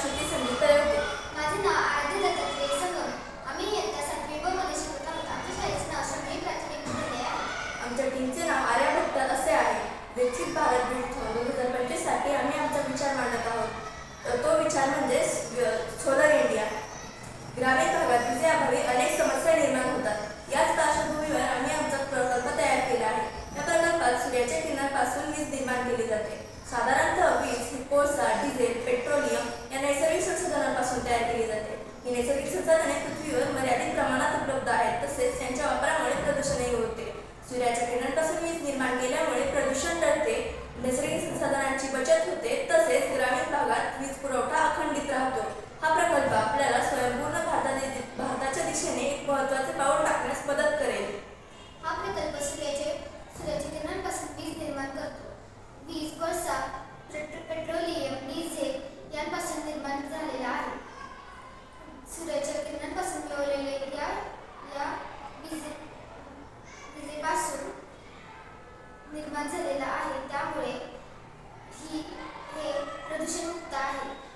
श्रुती संगीत होते. माझे नाव आराध्य दत्तात्रय संगम. आम्ही इयत्ता 7वी ब मध्ये शिकत आहोत. आमच्या शाळेचे नाव श्रमणी प्राथमिक विद्यालय आहे. आमच्या टीमचे नाव आर्यभट्ट असे आहे. विकसित भारत बिल्डथॉन 2025 साठी आम्ही आमचा विचार मांडत आहोत. तो विचार म्हणजे सोलर इंडिया. ग्रामीण भागात विजेअभावी अनेक समस्या निर्माण होतात. याच पार्श्वभूमीवर आम्ही आमचा प्रकल्प तयार केला आहे. या प्रकल्पात सूर्याच्या किरणांपासून वीज निर्माण केली जाते. साधारणतः वीज ही कोळसा, डिझेल, पेट्रोलियम या नैसर्गिक संसाधनांपासून तयार केली जाते. ही नैसर्गिक संसाधने पृथ्वीवर मर्यादित प्रमाणात उपलब्ध आहेत. तसेच त्यांच्या वापरामुळे प्रदूषणही होते. सूर्याच्या किरणांपासून वीज निर्माण केल्यामुळे प्रदूषण टळते, नैसर्गिक संसाधनांची बचत होते, तसेच ग्रामीण भागात वीज पुरवठा अखंडित राहतो. हा प्रकल्प आपल्याला स्वयंपूर्ण भारताच्या दिशेने एक महत्त्वाचे पाऊल टाकण्यास मदत करेल. हा प्रकल्प सूर्याच्या किरणांपासून वीज निर्माण करतो. वीज कोळसा, पेट्रोलियम, डिझेल यांपासून निर्माण झालेला आहे. सूर्याच्या किरणांपासून मिळवलेल्या या विजेपासून निर्माण झालेला आहे. त्यामुळे हे प्रदूषणमुक्त आहे.